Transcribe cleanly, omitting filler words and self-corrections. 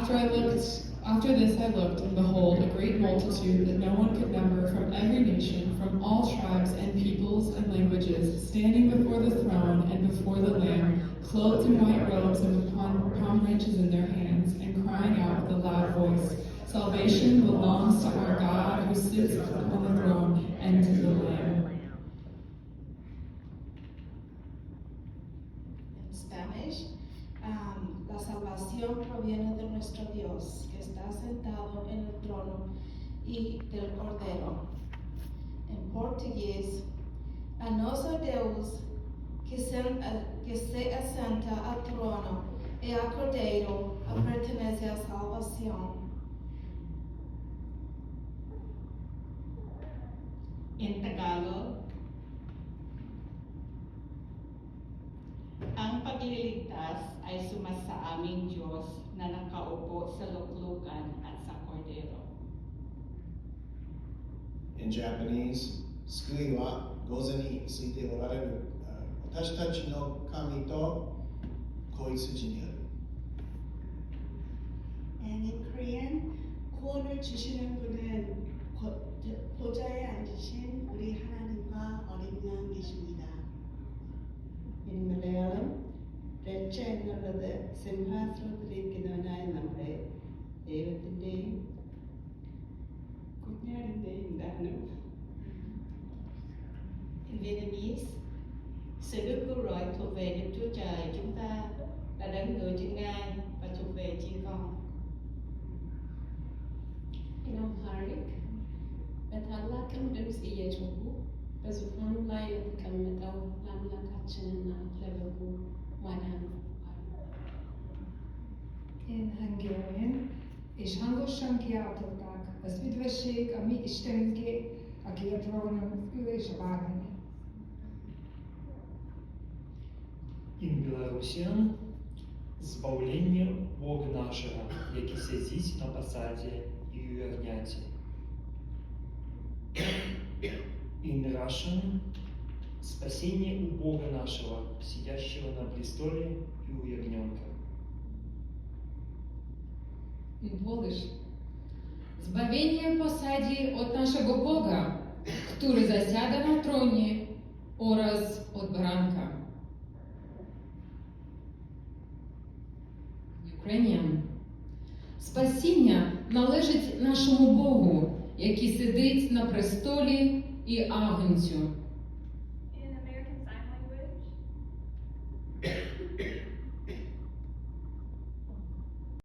After this I looked, and behold, a great multitude that no one could number from every nation, from all tribes and peoples and languages, standing before the throne and before the Lamb, clothed in white robes and with palm branches in their hands, and crying out with a loud voice, "Salvation belongs to our God who sits on the throne and to the Lamb." In Spanish, la salvación proviene de nuestro Dios, que está sentado en el trono y del Cordero. En portugués, a nosso Deus, que se assenta al trono e ao Cordeiro, pertenece a salvação. In Tagalog, ang pagliligtas ay sumasa aming Diyos na nakaupo sa luklukan at sa kordero. In Japanese, 救いは御座についておられる私たちの神と子羊にある。And in Korean, 구원을 주시는 분은 보좌에 앉으신 우리 하나님과 어린 양 계십니다. In Malayalam, രക്ഷ എന്നുള്ളത് സിംഹാസനത്തിലിരിക്കുന്നവനായ നമ്മുടെ ദൈവത്തിൻ്റെയും കുഞ്ഞാടിൻ്റെയും ദാനം. In Vietnamese, sự đức cứu rỗi thuộc về Đức Chúa Trời chúng ta, là đấng ngự trên ngai và thuộc về chi con. In Amharic, በታላቅ ድምፅ እየጮሁ በዙፋኑ ላይ ለተቀመጠው ለአምላካችንና ለበጉ ማዳን አሉ። In Hungarian, és hangosan kiáltották az üdvösség a mi Istenünké, aki a trónon ül és a bárány. In Беларусі збавлення Бога нашого, який сидить на посаді і у ягняті. In Russian, спасение у Бога нашего, сидящего на престоле и у ягненка. In Polish, zbawienie posadzi od naszego Boga, który zasiada na tronie, oraz od baranka. Ukrainian, спасіння належить нашому Богу, який сидить на престолі, і агнцю.